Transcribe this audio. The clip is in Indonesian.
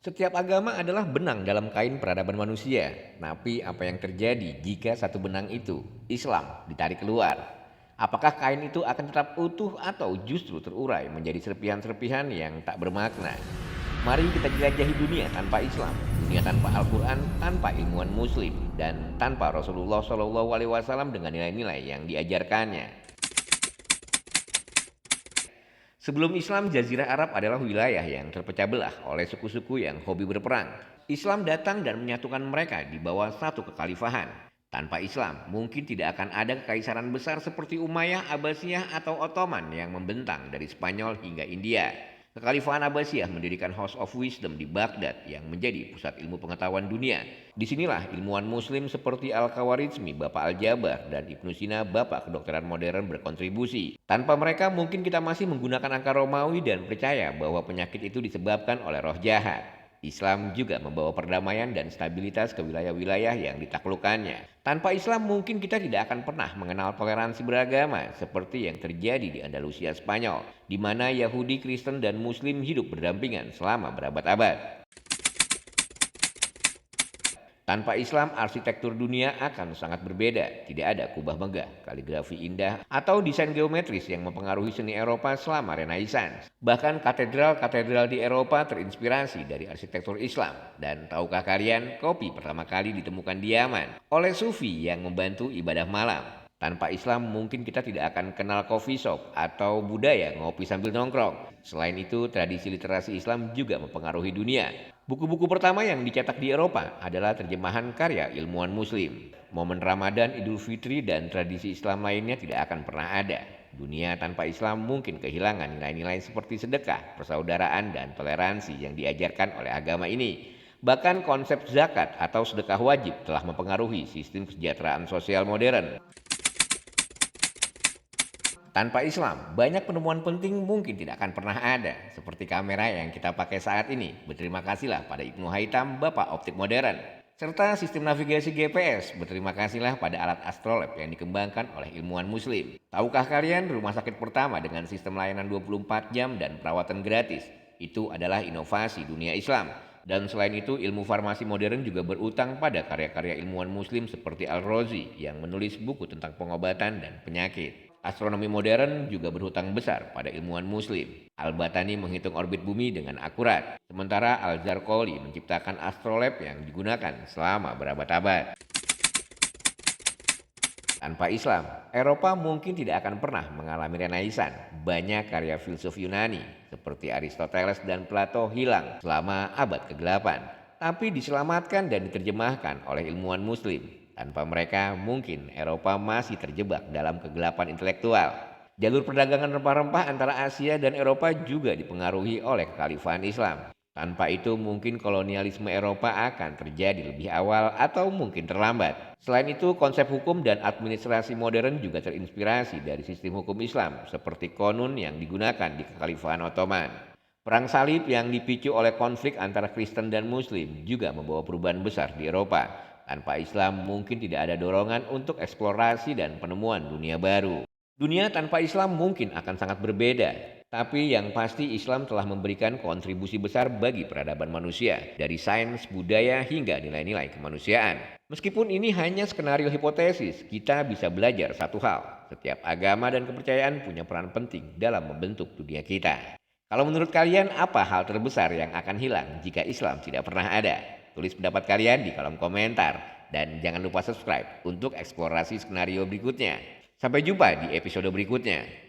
Setiap agama adalah benang dalam kain peradaban manusia. Tapi apa yang terjadi jika satu benang itu, Islam, ditarik keluar? Apakah kain itu akan tetap utuh atau justru terurai menjadi serpihan-serpihan yang tak bermakna? Mari kita jelajahi dunia tanpa Islam, dunia tanpa Al-Quran, tanpa ilmuwan Muslim, dan tanpa Rasulullah SAW dengan nilai-nilai yang diajarkannya. Sebelum Islam, Jazirah Arab adalah wilayah yang terpecah belah oleh suku-suku yang hobi berperang. Islam datang dan menyatukan mereka di bawah satu kekhalifahan. Tanpa Islam, mungkin tidak akan ada kekaisaran besar seperti Umayyah, Abbasiyah, atau Ottoman yang membentang dari Spanyol hingga India. Kekhalifahan Abbasiyah mendirikan House of Wisdom di Baghdad yang menjadi pusat ilmu pengetahuan dunia. Disinilah ilmuwan muslim seperti Al-Khawarizmi, Bapak Al-Jabar, dan Ibnu Sina, Bapak kedokteran modern berkontribusi. Tanpa mereka mungkin kita masih menggunakan angka Romawi dan percaya bahwa penyakit itu disebabkan oleh roh jahat. Islam juga membawa perdamaian dan stabilitas ke wilayah-wilayah yang ditaklukkannya. Tanpa Islam mungkin kita tidak akan pernah mengenal toleransi beragama seperti yang terjadi di Andalusia Spanyol, di mana Yahudi, Kristen, dan Muslim hidup berdampingan selama berabad-abad. Tanpa Islam, arsitektur dunia akan sangat berbeda. Tidak ada kubah megah, kaligrafi indah, atau desain geometris yang mempengaruhi seni Eropa selama Renaissance. Bahkan katedral-katedral di Eropa terinspirasi dari arsitektur Islam. Dan tahukah kalian, kopi pertama kali ditemukan di Yaman oleh Sufi yang membantu ibadah malam. Tanpa Islam mungkin kita tidak akan kenal coffee shop atau budaya ngopi sambil nongkrong. Selain itu, tradisi literasi Islam juga mempengaruhi dunia. Buku-buku pertama yang dicetak di Eropa adalah terjemahan karya ilmuwan Muslim. Momen Ramadan, Idul Fitri, dan tradisi Islam lainnya tidak akan pernah ada. Dunia tanpa Islam mungkin kehilangan nilai-nilai seperti sedekah, persaudaraan, dan toleransi yang diajarkan oleh agama ini. Bahkan konsep zakat atau sedekah wajib telah mempengaruhi sistem kesejahteraan sosial modern. Tanpa Islam, banyak penemuan penting mungkin tidak akan pernah ada, seperti kamera yang kita pakai saat ini. Berterima kasihlah pada Ibnu Haitam, Bapak Optik Modern. Serta sistem navigasi GPS, berterima kasihlah pada alat astrolab yang dikembangkan oleh ilmuwan Muslim. Tahukah kalian rumah sakit pertama dengan sistem layanan 24 jam dan perawatan gratis? Itu adalah inovasi dunia Islam. Dan selain itu, ilmu farmasi modern juga berutang pada karya-karya ilmuwan Muslim seperti Al-Razi yang menulis buku tentang pengobatan dan penyakit. Astronomi modern juga berhutang besar pada ilmuwan Muslim. Al-Batani menghitung orbit bumi dengan akurat, sementara Al-Zarqali menciptakan astrolab yang digunakan selama berabad-abad. Tanpa Islam, Eropa mungkin tidak akan pernah mengalami Renaissance. Banyak karya filsuf Yunani seperti Aristoteles dan Plato hilang selama abad ke-8, tapi diselamatkan dan diterjemahkan oleh ilmuwan Muslim. Tanpa mereka, mungkin Eropa masih terjebak dalam kegelapan intelektual. Jalur perdagangan rempah-rempah antara Asia dan Eropa juga dipengaruhi oleh kekhalifahan Islam. Tanpa itu, mungkin kolonialisme Eropa akan terjadi lebih awal atau mungkin terlambat. Selain itu, konsep hukum dan administrasi modern juga terinspirasi dari sistem hukum Islam, seperti konun yang digunakan di kekhalifahan Ottoman. Perang salib yang dipicu oleh konflik antara Kristen dan Muslim juga membawa perubahan besar di Eropa. Tanpa Islam mungkin tidak ada dorongan untuk eksplorasi dan penemuan dunia baru. Dunia tanpa Islam mungkin akan sangat berbeda, tapi yang pasti Islam telah memberikan kontribusi besar bagi peradaban manusia, dari sains, budaya, hingga nilai-nilai kemanusiaan. Meskipun ini hanya skenario hipotesis, kita bisa belajar satu hal. Setiap agama dan kepercayaan punya peran penting dalam membentuk dunia kita. Kalau menurut kalian, apa hal terbesar yang akan hilang jika Islam tidak pernah ada? Tulis pendapat kalian di kolom komentar. Dan jangan lupa subscribe untuk eksplorasi skenario berikutnya. Sampai jumpa di episode berikutnya.